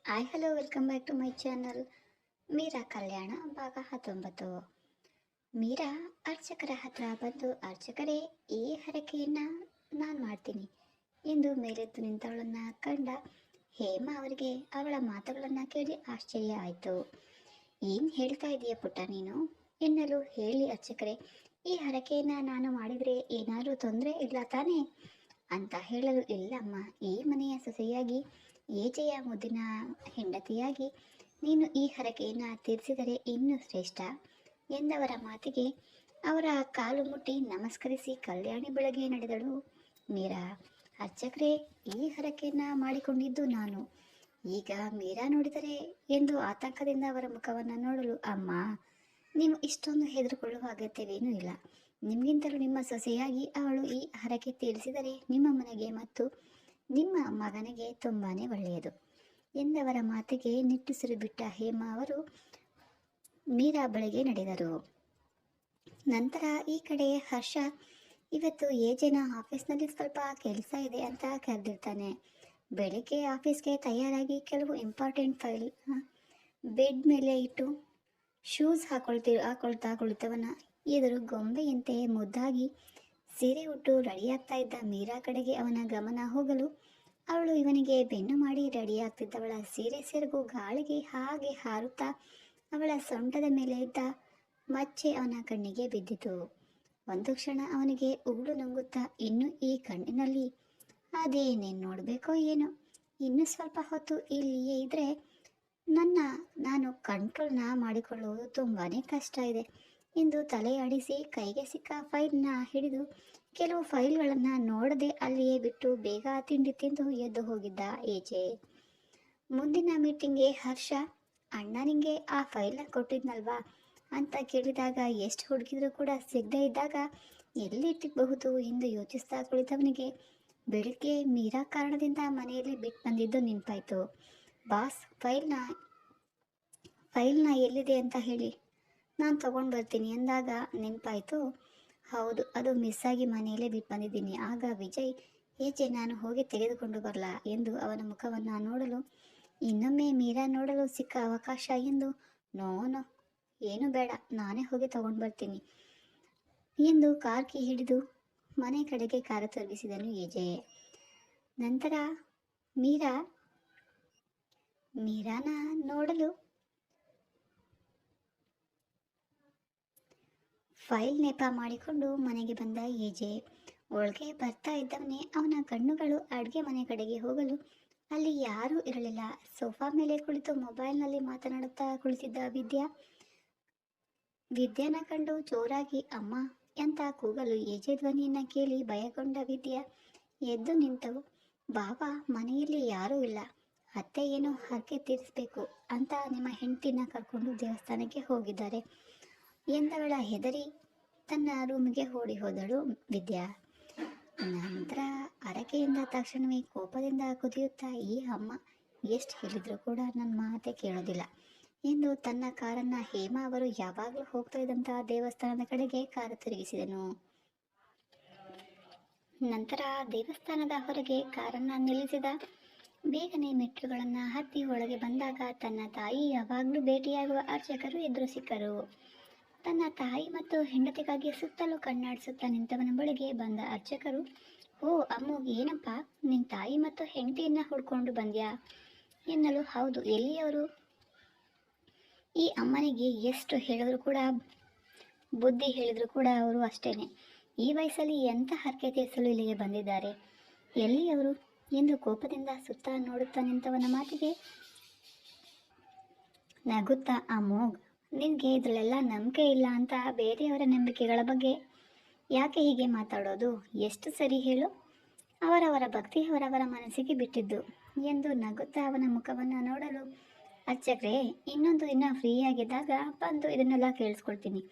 Hi hello welcome back to my channel. Meera Kalyana ಭಾಗ 19. ಮೀರಾ ಅರ್ಚಕರ ಹತ್ರ ಬಂದು, ಅರ್ಚಕರೇ, ಈ ಹರಕೆಯನ್ನ ನಾನು ಮಾಡ್ತೀನಿ ಎಂದು ಮೇಲೆದ್ದು ನಿಂತವಳನ್ನ ಕಂಡ ಹೇಮಾ ಅವರಿಗೆ ಅವಳ ಮಾತುಗಳನ್ನು ಕೇಳಿ ಆಶ್ಚರ್ಯ ಆಯಿತು. ಏನು ಹೇಳ್ತಾ ಇದೀಯ ಪುಟ್ಟ ನೀನು ಎನ್ನಲು, ಹೇಳಿ ಅರ್ಚಕರೇ, ಈ ಹರಕೆಯನ್ನ ನಾನು ಮಾಡಿದರೆ ಏನಾದರೂ ತೊಂದರೆ ಇಲ್ಲ ತಾನೇ ಅಂತ ಹೇಳಲು, ಇಲ್ಲಮ್ಮ, ಈ ಮನೆಯ ಸೊಸೆಯಾಗಿ ಏಜೆಯ ಮುದ್ದಿನ ಹೆಂಡತಿಯಾಗಿ ನೀನು ಈ ಹರಕೆಯನ್ನು ತೀರಿಸಿದರೆ ಇನ್ನೂ ಶ್ರೇಷ್ಠ ಎಂದವರ ಮಾತಿಗೆ ಅವರ ಕಾಲು ಮುಟ್ಟಿ ನಮಸ್ಕರಿಸಿ ಕಲ್ಯಾಣಿ ಬೆಳಗ್ಗೆ ನಡೆದಳು ಮೀರಾ. ಅರ್ಚಕರೇ, ಈ ಹರಕೆಯನ್ನು ಮಾಡಿಕೊಂಡಿದ್ದು ನಾನು. ಈಗ ಮೀರಾ ನೋಡಿದರೆ ಎಂದು ಆತಂಕದಿಂದ ಅವರ ಮುಖವನ್ನು ನೋಡಲು, ಅಮ್ಮ, ನೀವು ಇಷ್ಟೊಂದು ಹೆದರಿಕೊಳ್ಳುವ ಅಗತ್ಯವೇನೂ ಇಲ್ಲ. ನಿಮಗಿಂತಲೂ ನಿಮ್ಮ ಸೊಸೆಯಾಗಿ ಅವಳು ಈ ಹರಕೆ ತೀರಿಸಿದರೆ ನಿಮ್ಮ ಮನೆಗೆ ಮತ್ತು ನಿಮ್ಮ ಮಗನಿಗೆ ತುಂಬಾನೇ ಒಳ್ಳೆಯದು ಎಂದವರ ಮಾತಿಗೆ ನಿಟ್ಟುಸಿರು ಬಿಟ್ಟ ಹೇಮಾ ಅವರು ಮೀರಾ ಬಳಿಗೆ ನಡೆದರು. ನಂತರ ಈ ಕಡೆ ಹರ್ಷ ಇವತ್ತು ಏಜೆನ ಆಫೀಸ್ನಲ್ಲಿ ಸ್ವಲ್ಪ ಕೆಲಸ ಇದೆ ಅಂತ ಕರೆದಿರ್ತಾನೆ. ಬೆಳಿಗ್ಗೆ ಆಫೀಸ್ಗೆ ತಯಾರಾಗಿ ಕೆಲವು ಇಂಪಾರ್ಟೆಂಟ್ ಫೈಲ್ ಬೆಡ್ ಮೇಲೆ ಇಟ್ಟು ಶೂಸ್ ಹಾಕೊಳ್ತಾ ಕುಳಿತವನ ಎದುರು ಗೊಂಬೆಯಂತೆ ಮುದ್ದಾಗಿ ಸೀರೆ ಉಟ್ಟು ರೆಡಿಯಾಗ್ತಾ ಇದ್ದ ಮೀರಾ ಕಡೆಗೆ ಅವನ ಗಮನ ಹೋಗಲು, ಅವಳು ಇವನಿಗೆ ಬೆನ್ನು ಮಾಡಿ ರೆಡಿಯಾಗ್ತಿದ್ದವಳ ಸೀರೆ ಸೆರಗು ಗಾಳಿಗೆ ಹಾಗೆ ಹಾರುತ್ತಾ ಅವಳ ಸೊಂಟದ ಮೇಲೆ ಇದ್ದ ಮಚ್ಚೆ ಅವನ ಕಣ್ಣಿಗೆ ಬಿದ್ದಿತು. ಒಂದು ಕ್ಷಣ ಅವನಿಗೆ ಉಗುಳು ನುಂಗುತ್ತಾ, ಇನ್ನು ಈ ಕಣ್ಣಿನಲ್ಲಿ ಅದೇನೇನು ನೋಡಬೇಕೋ ಏನೋ, ಇನ್ನು ಸ್ವಲ್ಪ ಹೊತ್ತು ಇಲ್ಲಿಯೇ ಇದ್ರೆ ನಾನು ಕಂಟ್ರೋಲ್ನ ಮಾಡಿಕೊಳ್ಳುವುದು ತುಂಬಾನೇ ಕಷ್ಟ ಇದೆ ಎಂದು ತಲೆಯಾಡಿಸಿ ಕೈಗೆ ಸಿಕ್ಕ ಫೈಲ್ನ ಹಿಡಿದು ಕೆಲವು ಫೈಲ್ಗಳನ್ನು ನೋಡದೆ ಅಲ್ಲಿಯೇ ಬಿಟ್ಟು ಬೇಗ ತಿಂಡಿ ತಿಂದು ಎದ್ದು ಹೋಗಿದ್ದ ಏಜೆ. ಮುಂದಿನ ಮೀಟಿಂಗ್ಗೆ ಹರ್ಷ, ಅಣ್ಣ ನಿಂಗೆ ಆ ಫೈಲ್ನ ಕೊಟ್ಟಿದ್ನಲ್ವಾ ಅಂತ ಕೇಳಿದಾಗ ಎಷ್ಟು ಹುಡುಕಿದ್ರು ಕೂಡ ಸಿಗದೇ ಇದ್ದಾಗ ಎಲ್ಲಿಟ್ಟಿರಬಹುದು ಎಂದು ಯೋಚಿಸ್ತಾ ಕುಳಿತವನಿಗೆ ಬೆಳಿಗ್ಗೆ ಮೀರಾ ಕಾರಣದಿಂದ ಮನೆಯಲ್ಲಿ ಬಿಟ್ಟು ಬಂದಿದ್ದು ನೆನಪಾಯಿತು. ಬಾಸ್, ಫೈಲ್ನ ಎಲ್ಲಿದೆ ಅಂತ ಹೇಳಿ, ನಾನು ತಗೊಂಡು ಬರ್ತೀನಿ ಎಂದಾಗ ನೆನಪಾಯಿತು. ಹೌದು, ಅದು ಮಿಸ್ ಆಗಿ ಮನೆಯಲ್ಲೇ ಬಿಟ್ಟು ಬಂದಿದ್ದೀನಿ. ಆಗ ವಿಜಯ್, ಏಜೆ, ನಾನು ಹೋಗಿ ತೆಗೆದುಕೊಂಡು ಬರಲಾ ಎಂದು ಅವನ ಮುಖವನ್ನು ನೋಡಲು, ಇನ್ನೊಮ್ಮೆ ಮೀರಾ ನೋಡಲು ಸಿಕ್ಕ ಅವಕಾಶ ಎಂದು, ನೋ, ಏನು ಬೇಡ, ನಾನೇ ಹೋಗಿ ತಗೊಂಡು ಬರ್ತೀನಿ ಎಂದು ಕಾರ್ ಕೀ ಹಿಡಿದು ಮನೆ ಕಡೆಗೆ ಕಾರು ತಿರುಗಿಸಿದನು ಏಜೆ. ನಂತರ ಮೀರಾನ ನೋಡಲು ಫೈಲ್ ನೆಪ ಮಾಡಿಕೊಂಡು ಮನೆಗೆ ಬಂದ ಏಜೆ. ಒಳಗೆ ಬರ್ತಾ ಇದ್ದವನೇ ಅವನ ಕಣ್ಣುಗಳು ಅಡುಗೆ ಮನೆ ಕಡೆಗೆ ಹೋಗಲು, ಅಲ್ಲಿ ಯಾರೂ ಇರಲಿಲ್ಲ. ಸೋಫಾ ಮೇಲೆ ಕುಳಿತು ಮೊಬೈಲ್ನಲ್ಲಿ ಮಾತನಾಡುತ್ತಾ ಕುಳಿತಿದ್ದ ವಿದ್ಯಾನ ಕಂಡು ಜೋರಾಗಿ ಅಮ್ಮ ಅಂತ ಕೂಗಲು ಏಜೆ ಧ್ವನಿಯನ್ನ ಕೇಳಿ ಭಯಗೊಂಡ ವಿದ್ಯಾ ಎದ್ದು ನಿಂತವು. ಬಾಬಾ, ಮನೆಯಲ್ಲಿ ಯಾರೂ ಇಲ್ಲ. ಅತ್ತೆ ಏನೋ ಹರಕೆ ತೀರಿಸಬೇಕು ಅಂತ ನಿಮ್ಮ ಹೆಂಡತಿನ ಕರ್ಕೊಂಡು ದೇವಸ್ಥಾನಕ್ಕೆ ಹೋಗಿದ್ದಾರೆ ಎಂದವಳ ಹೆದರಿ ತನ್ನ ರೂಮಿಗೆ ಓಡಿ ಹೋದಳು ವಿದ್ಯಾ. ನಂತರ ಹರಕೆಯಿಂದ ತಕ್ಷಣವೇ ಕೋಪದಿಂದ ಕುದಿಯುತ್ತಾ, ಈ ಅಮ್ಮ ಎಷ್ಟು ಹೇಳಿದ್ರು ಕೂಡ ನನ್ನ ಮಾತೆ ಕೇಳೋದಿಲ್ಲ ಎಂದು ತನ್ನ ಕಾರನ್ನು ಹೇಮಾ ಅವರು ಯಾವಾಗಲೂ ಹೋಗ್ತಾ ಇದ್ದಂತಹ ದೇವಸ್ಥಾನದ ಕಡೆಗೆ ಕಾರು ತಿರುಗಿಸಿದನು. ನಂತರ ದೇವಸ್ಥಾನದ ಹೊರಗೆ ಕಾರನ್ನು ನಿಲ್ಲಿಸಿದ. ಬೇಗನೆ ಮೆಟ್ಲುಗಳನ್ನು ಹತ್ತಿ ಒಳಗೆ ಬಂದಾಗ ತನ್ನ ತಾಯಿ ಯಾವಾಗಲೂ ಭೇಟಿಯಾಗುವ ಅರ್ಚಕರು ಎದುರು ಸಿಕ್ಕರು. ತನ್ನ ತಾಯಿ ಮತ್ತು ಹೆಂಡತಿಗಾಗಿ ಸುತ್ತಲೂ ಕಣ್ಣಾಡಿಸುತ್ತಾ ನಿಂತವನ ಬಳಿಗೆ ಬಂದ ಅರ್ಚಕರು, ಓ ಅಮ್ಮು, ಏನಪ್ಪ, ನಿನ್ನ ತಾಯಿ ಮತ್ತು ಹೆಂಡತಿಯನ್ನ ಹುಡ್ಕೊಂಡು ಬಂದ್ಯಾ ಎನ್ನಲು, ಹೌದು, ಎಲ್ಲಿಯವರು? ಈ ಅಮ್ಮನಿಗೆ ಎಷ್ಟು ಹೇಳಿದ್ರು ಕೂಡ, ಬುದ್ಧಿ ಹೇಳಿದ್ರು ಕೂಡ ಅವರು ಅಷ್ಟೇನೆ. ಈ ವಯಸ್ಸಲ್ಲಿ ಎಂಥ ಹರಕೆ ತೀರಿಸಲು ಇಲ್ಲಿಗೆ ಬಂದಿದ್ದಾರೆ, ಎಲ್ಲಿಯವರು ಎಂದು ಕೋಪದಿಂದ ಸುತ್ತ ನೋಡುತ್ತಾ ನಿಂತವನ ಮಾತಿಗೆ ನಗುತ್ತಾ, ಅಮ್ಮೋಗ್, ನಿನಗೆ ಇದರಲ್ಲೆಲ್ಲ ನಂಬಿಕೆ ಇಲ್ಲ ಅಂತ ಬೇರೆಯವರ ನಂಬಿಕೆಗಳ ಬಗ್ಗೆ ಯಾಕೆ ಹೀಗೆ ಮಾತಾಡೋದು? ಎಷ್ಟು ಸರಿ ಹೇಳು? ಅವರವರ ಭಕ್ತಿ ಅವರವರ ಮನಸ್ಸಿಗೆ ಬಿಟ್ಟಿದ್ದು ಎಂದು ನಗುತ್ತಾ ಅವನ ಮುಖವನ್ನು ನೋಡಲು, ಅರ್ಚಕ್ರೇ, ಇನ್ನೊಂದು ದಿನ ಫ್ರೀಯಾಗಿದ್ದಾಗ ಬಂದು ಇದನ್ನೆಲ್ಲ ಕೇಳಿಸ್ಕೊಳ್ತೀನಿ.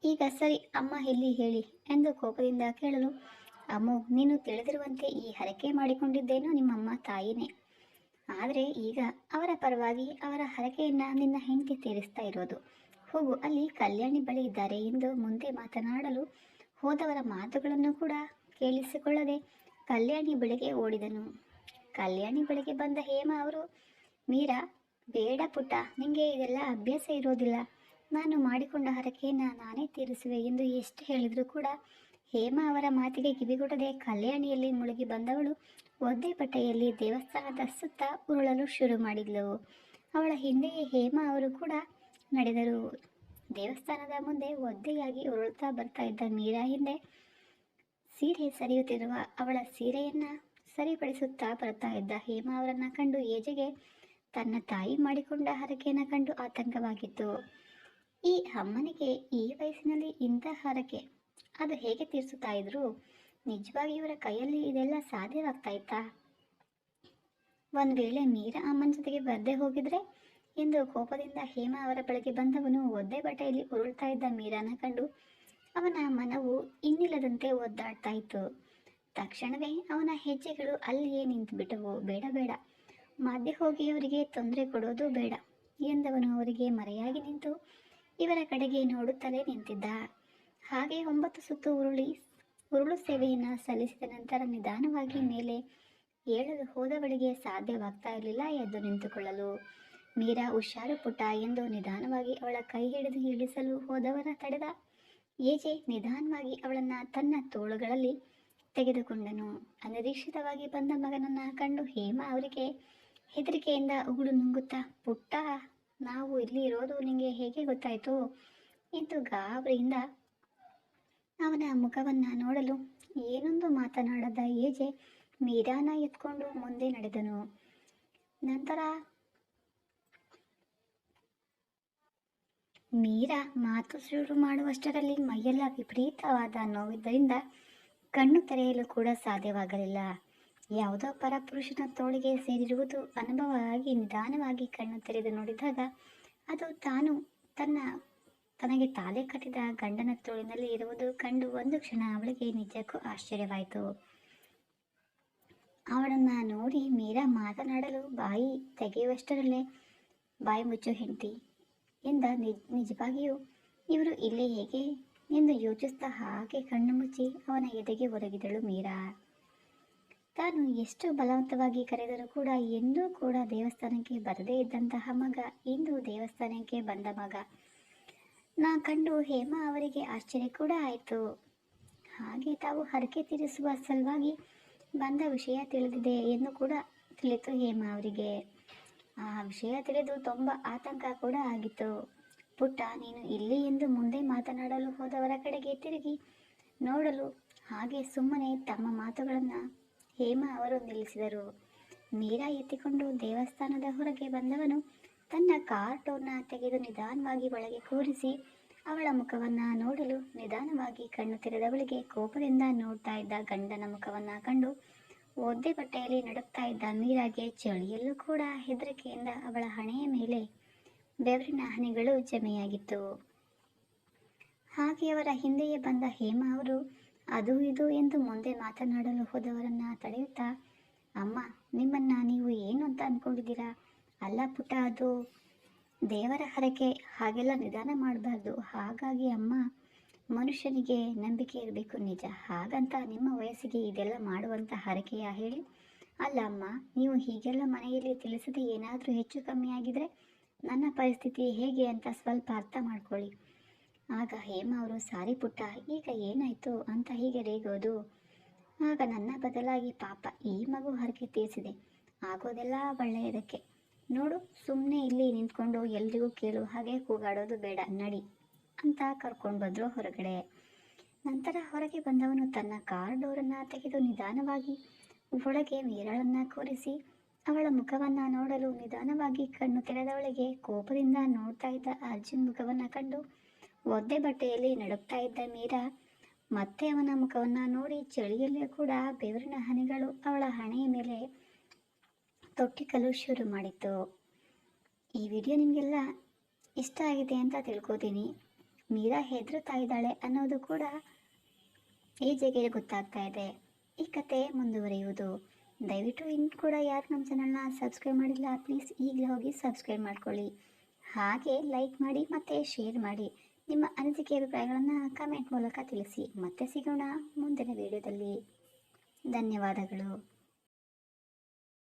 ಈಗ ಸರಿ, ಅಮ್ಮ ಎಲ್ಲಿ ಹೇಳಿ ಎಂದು ಕೋಪದಿಂದ ಕೇಳಲು, ಅಮ್ಮು, ನೀನು ತಿಳಿದಿರುವಂತೆ ಈ ಹರಕೆ ಮಾಡಿಕೊಂಡಿದ್ದೇನೋ ನಿಮ್ಮಮ್ಮ ತಾಯಿನೇ. ಆದರೆ ಈಗ ಅವರ ಪರವಾಗಿ ಅವರ ಹರಕೆಯನ್ನು ನಿನ್ನ ಹೆಂಡತಿ ತೀರಿಸ್ತಾ ಇರೋದು. ಹೋಗು, ಅಲ್ಲಿ ಕಲ್ಯಾಣಿ ಬಳಿ ಇದ್ದಾರೆ ಎಂದು ಮುಂದೆ ಮಾತನಾಡಲು ಹೋದವರ ಮಾತುಗಳನ್ನು ಕೂಡ ಕೇಳಿಸಿಕೊಳ್ಳದೆ ಕಲ್ಯಾಣಿ ಬಳಿಗೆ ಓಡಿದನು. ಕಲ್ಯಾಣಿ ಬಳಿಗೆ ಬಂದ ಹೇಮಾ ಅವರು, ಮೀರಾ, ಬೇಡ ಪುಟ್ಟ, ನಿಂಗೆ ಇದೆಲ್ಲ ಅಭ್ಯಾಸ ಇರೋದಿಲ್ಲ. ನಾನು ಮಾಡಿಕೊಂಡ ಹರಕೆಯನ್ನು ನಾನೇ ತೀರಿಸುವೆ ಎಂದು ಎಷ್ಟು ಹೇಳಿದರೂ ಕೂಡ ಹೇಮಾ ಅವರ ಮಾತಿಗೆ ಕಿವಿಗೊಡದೆ ಕಲ್ಯಾಣಿಯಲ್ಲಿ ಮುಳುಗಿ ಬಂದವಳು ಒದ್ದೆ ಬಟ್ಟೆಯಲ್ಲಿ ದೇವಸ್ಥಾನದ ಸುತ್ತ ಉರುಳಲು ಶುರು ಮಾಡಿದ್ಲು. ಅವಳ ಹಿಂದೆಯೇ ಹೇಮಾ ಅವರು ಕೂಡ ನಡೆದರು. ದೇವಸ್ಥಾನದ ಮುಂದೆ ಒದ್ದೆಯಾಗಿ ಉರುಳ್ತಾ ಬರ್ತಾ ಇದ್ದ ಮೀರಾ ಹಿಂದೆ ಸೀರೆ ಸರಿಯುತ್ತಿರುವ ಅವಳ ಸೀರೆಯನ್ನ ಸರಿಪಡಿಸುತ್ತಾ ಬರ್ತಾ ಇದ್ದ ಹೇಮಾ ಅವರನ್ನ ಕಂಡು ಏಜೆಗೆ ತನ್ನ ತಾಯಿ ಮಾಡಿಕೊಂಡ ಹರಕೆಯನ್ನು ಕಂಡು ಆತಂಕವಾಗಿತ್ತು. ಈ ಅಮ್ಮನಿಗೆ ಈ ವಯಸ್ಸಿನಲ್ಲಿ ಇಂಥ ಹರಕೆ ಅದು ಹೇಗೆ ತೀರಿಸುತ್ತಾ ಇದ್ರು? ನಿಜವಾಗಿ ಇವರ ಕೈಯಲ್ಲಿ ಇದೆಲ್ಲ ಸಾಧ್ಯವಾಗ್ತಾ ಇತ್ತಾ? ಒಂದು ವೇಳೆ ಮೀರಾ ಅಮ್ಮನ ಜೊತೆಗೆ ಬರ್ದೇ ಹೋಗಿದ್ರೆ ಎಂದು ಕೋಪದಿಂದ ಹೇಮಾ ಅವರ ಬಳಿಗೆ ಬಂದವನು ಒದ್ದೆ ಬಟ್ಟೆಯಲ್ಲಿ ಉರುಳ್ತಾ ಇದ್ದ ಮೀರಾನ ಕಂಡು ಅವನ ಮನವು ಇನ್ನಿಲ್ಲದಂತೆ ಒದ್ದಾಡ್ತಾ ಇತ್ತು. ತಕ್ಷಣವೇ ಅವನ ಹೆಜ್ಜೆಗಳು ಅಲ್ಲಿಯೇ ನಿಂತು ಬಿಟ್ಟವು. ಬೇಡ ಬೇಡ, ಮಧ್ಯೆ ಹೋಗಿ ಅವರಿಗೆ ತೊಂದರೆ ಕೊಡೋದು ಬೇಡ ಎಂದವನು ಅವರಿಗೆ ಮರೆಯಾಗಿ ನಿಂತು ಇವರ ಕಡೆಗೆ ನೋಡುತ್ತಲೇ ನಿಂತಿದ್ದ. ಹಾಗೆ 9 ಸುತ್ತು ಉರುಳು ಸೇವೆಯನ್ನು ಸಲ್ಲಿಸಿದ ನಂತರ ನಿಧಾನವಾಗಿ ಮೇಲೆ ಏಳಲು ಹೋದವಳಿಗೆ ಸಾಧ್ಯವಾಗ್ತಾ ಇರಲಿಲ್ಲ ಎದ್ದು ನಿಂತುಕೊಳ್ಳಲು. ಮೀರಾ, ಹುಷಾರು ಪುಟ್ಟ ಎಂದು ನಿಧಾನವಾಗಿ ಅವಳ ಕೈ ಹಿಡಿದು ಇಳಿಸಲು ಹೋದವರ ತಡೆದ ಏಜೆ ನಿಧಾನವಾಗಿ ಅವಳನ್ನ ತನ್ನ ತೋಳುಗಳಲ್ಲಿ ತೆಗೆದುಕೊಂಡನು. ಅನಿರೀಕ್ಷಿತವಾಗಿ ಬಂದ ಮಗನನ್ನ ಕಂಡು ಹೇಮಾ ಅವರಿಗೆ ಹೆದರಿಕೆಯಿಂದ ಉಗುಳು ನುಂಗುತ್ತಾ, ಪುಟ್ಟ, ನಾವು ಇಲ್ಲಿ ಇರೋದು ನಿಂಗೆ ಹೇಗೆ ಗೊತ್ತಾಯ್ತು ಎಂದು ಗಾಬರಿಯಿಂದ ಅವನ ಮುಖವನ್ನ ನೋಡಲು ಏನೊಂದು ಮಾತನಾಡದ ಏಜೆ ಮೀರಾನ ಎತ್ಕೊಂಡು ಮುಂದೆ ನಡೆದನು. ನಂತರ ಮೀರಾ ಮಾತು ಶುರು ಮಾಡುವಷ್ಟರಲ್ಲಿ ಮೈಯೆಲ್ಲ ವಿಪರೀತವಾದ ನೋವಿದ್ದರಿಂದ ಕಣ್ಣು ತೆರೆಯಲು ಕೂಡ ಸಾಧ್ಯವಾಗಲಿಲ್ಲ. ಯಾವುದೋ ಪರಪುರುಷನ ತೋಳಿಗೆ ಸೇರಿರುವುದು ಅನುಭವ ಆಗಿ ನಿಧಾನವಾಗಿ ಕಣ್ಣು ತೆರೆದು ನೋಡಿದಾಗ ಅದು ತನಗೆ ತಾಲೆ ಕಟ್ಟಿದ ಗಂಡನ ತೋಳಿನಲ್ಲಿ ಇರುವುದು ಕಂಡು ಒಂದು ಕ್ಷಣ ಅವಳಿಗೆ ನಿಜಕ್ಕೂ ಆಶ್ಚರ್ಯವಾಯಿತು. ಅವಳನ್ನ ನೋಡಿ ಮೀರಾ ಮಾತನಾಡಲು ಬಾಯಿ ತೆಗೆಯುವಷ್ಟರಲ್ಲೇ, ಬಾಯಿ ಮುಚ್ಚು ಹೆಂಡತಿ ಎಂದ. ನಿಜವಾಗಿಯೂ ಇವರು ಇಲ್ಲೇ ಹೇಗೆ ಎಂದು ಯೋಚಿಸ್ತಾ ಹಾಗೆ ಕಣ್ಣು ಮುಚ್ಚಿ ಅವನ ಎದೆಗೆ ಒರಗಿದಳು ಮೀರಾ. ತಾನು ಎಷ್ಟು ಬಲವಂತವಾಗಿ ಕರೆದರೂ ಕೂಡ ಎಂದೂ ಕೂಡ ದೇವಸ್ಥಾನಕ್ಕೆ ಬರದೇ ಇದ್ದಂತಹ ಮಗ ಇಂದು ದೇವಸ್ಥಾನಕ್ಕೆ ಬಂದ ಮಗ ಕಂಡು ಹೇಮಾ ಅವರಿಗೆ ಆಶ್ಚರ್ಯ ಕೂಡ ಆಯಿತು. ಹಾಗೆ ತಾವು ಹರಕೆ ತೀರಿಸುವ ಸಲುವಾಗಿ ಬಂದ ವಿಷಯ ತಿಳಿದಿದೆ ಎಂದು ಕೂಡ ತಿಳಿತು ಹೇಮಾ ಅವರಿಗೆ. ಆ ವಿಷಯ ತಿಳಿದು ತುಂಬ ಆತಂಕ ಕೂಡ ಆಗಿತ್ತು. ಪುಟ್ಟ, ನೀನು ಇಲ್ಲಿ ಎಂದು ಮುಂದೆ ಮಾತನಾಡಲು ಹೋದವರ ಕಡೆಗೆ ತಿರುಗಿ ನೋಡಲು ಹಾಗೆ ಸುಮ್ಮನೆ ತಮ್ಮ ಮಾತುಗಳನ್ನು ಹೇಮಾ ಅವರು ನಿಲ್ಲಿಸಿದರು. ಮೀರಾ ಎತ್ತಿಕೊಂಡು ದೇವಸ್ಥಾನದ ಹೊರಗೆ ಬಂದವನು ತನ್ನ ಕಾರ್ ಡೋರ್ನ ತೆಗೆದು ನಿಧಾನವಾಗಿ ಒಳಗೆ ಕೂರಿಸಿ ಅವಳ ಮುಖವನ್ನ ನೋಡಲು ನಿಧಾನವಾಗಿ ಕಣ್ಣು ತೆರೆದವಳಿಗೆ ಕೋಪದಿಂದ ನೋಡ್ತಾ ಇದ್ದ ಗಂಡನ ಮುಖವನ್ನ ಕಂಡು ಒದ್ದೆ ಬಟ್ಟೆಯಲ್ಲಿ ನಡುಕ್ತಾ ಇದ್ದ ಮೀರಾಗೆ ಚಳಿಯಲ್ಲೂ ಕೂಡ ಹೆದರಿಕೆಯಿಂದ ಅವಳ ಹಣೆಯ ಮೇಲೆ ಬೆವರಿನ ಹನಿಗಳು ಜಮೆಯಾಗಿತ್ತು. ಹಾಗೆ ಅವರ ಹಿಂದೆಯೇ ಬಂದ ಹೇಮಾ ಅವರು ಅದು ಇದು ಎಂದು ಮುಂದೆ ಮಾತನಾಡಲು ಹೋದವರನ್ನ ತಡೆಯುತ್ತಾ, ಅಮ್ಮ, ನಿಮ್ಮನ್ನ ನೀವು ಏನು ಅಂತ ಅಂದ್ಕೊಂಡಿದ್ದೀರಾ? ಅಲ್ಲ ಪುಟ್ಟ, ಅದು ದೇವರ ಹರಕೆ, ಹಾಗೆಲ್ಲ ನಿಧಾನ ಮಾಡಬಾರ್ದು. ಹಾಗಾಗಿ ಅಮ್ಮ, ಮನುಷ್ಯನಿಗೆ ನಂಬಿಕೆ ಇರಬೇಕು ನಿಜ, ಹಾಗಂತ ನಿಮ್ಮ ವಯಸ್ಸಿಗೆ ಇದೆಲ್ಲ ಮಾಡುವಂಥ ಹರಕೆಯ ಹೇಳಿ? ಅಲ್ಲ ಅಮ್ಮ, ನೀವು ಹೀಗೆಲ್ಲ ಮನೆಯಲ್ಲಿ ತಿಳಿಸದೆ ಏನಾದರೂ ಹೆಚ್ಚು ಕಮ್ಮಿ ಆಗಿದ್ರೆ ನನ್ನ ಪರಿಸ್ಥಿತಿ ಹೇಗೆ ಅಂತ ಸ್ವಲ್ಪ ಅರ್ಥ ಮಾಡ್ಕೊಳ್ಳಿ. ಆಗ ಹೇಮಾ ಅವರು, ಸಾರಿ ಪುಟ್ಟ, ಈಗ ಏನಾಯಿತು ಅಂತ ಹೀಗೆ ರೇಗೋದು? ಆಗ ನನ್ನ ಬದಲಾಗಿ ಪಾಪ ಈ ಮಗು ಹರಕೆ ತೀರಿಸಿದೆ, ಆಗೋದೆಲ್ಲ ಒಳ್ಳೆಯದಕ್ಕೆ. ನೋಡು, ಸುಮ್ಮನೆ ಇಲ್ಲಿ ನಿಂತ್ಕೊಂಡು ಎಲ್ರಿಗೂ ಕೇಳು ಹಾಗೆ ಕೂಗಾಡೋದು ಬೇಡ, ನಡಿ ಅಂತ ಕರ್ಕೊಂಡು ಬಂದರು ಹೊರಗಡೆ. ನಂತರ ಹೊರಗೆ ಬಂದವನು ತನ್ನ ಕಾರ್ ಡೋರನ್ನು ತೆಗೆದು ನಿಧಾನವಾಗಿ ಒಳಗೆ ಮೀರಾಳನ್ನು ಕೂರಿಸಿ ಅವಳ ಮುಖವನ್ನು ನೋಡಲು ನಿಧಾನವಾಗಿ ಕಣ್ಣು ತೆರೆದವಳಿಗೆ ಕೋಪದಿಂದ ನೋಡ್ತಾ ಇದ್ದ ಅರ್ಜುನ್ ಮುಖವನ್ನು ಕಂಡು ಒದ್ದೆ ಬಟ್ಟೆಯಲ್ಲಿ ನಡುಕ್ತಾ ಇದ್ದ ಮೀರಾ ಮತ್ತೆ ಅವನ ಮುಖವನ್ನು ನೋಡಿ ಚಳಿಯಲ್ಲೂ ಕೂಡ ಬೆವರಿನ ಹನಿಗಳು ಅವಳ ಹಣೆಯ ಮೇಲೆ ತೊಟ್ಟಿಕಲು ಶುರು ಮಾಡಿತ್ತು. ಈ ವಿಡಿಯೋ ನಿಮಗೆಲ್ಲ ಇಷ್ಟ ಆಗಿದೆ ಅಂತ ತಿಳ್ಕೊತೀನಿ. ಮೀರಾ ಹೆದರುತ್ತಾ ಇದ್ದಾಳೆ ಅನ್ನೋದು ಕೂಡ ಏಜೆಗೆ ಗೊತ್ತಾಗ್ತಾ ಇದೆ. ಈ ಕತೆ ಮುಂದುವರಿಯುವುದು. ದಯವಿಟ್ಟು ಇನ್ನು ಕೂಡ ಯಾರು ನಮ್ಮ ಚಾನಲ್ನ ಸಬ್ಸ್ಕ್ರೈಬ್ ಮಾಡಿಲ್ಲ, ಪ್ಲೀಸ್ ಈಗಲೇ ಹೋಗಿ ಸಬ್ಸ್ಕ್ರೈಬ್ ಮಾಡ್ಕೊಳ್ಳಿ. ಹಾಗೆ ಲೈಕ್ ಮಾಡಿ ಮತ್ತು ಶೇರ್ ಮಾಡಿ. ನಿಮ್ಮ ಅನಿಸಿಕೆ ಅಭಿಪ್ರಾಯಗಳನ್ನು ಕಮೆಂಟ್ ಮೂಲಕ ತಿಳಿಸಿ. ಮತ್ತೆ ಸಿಗೋಣ ಮುಂದಿನ ವಿಡಿಯೋದಲ್ಲಿ. ಧನ್ಯವಾದಗಳು.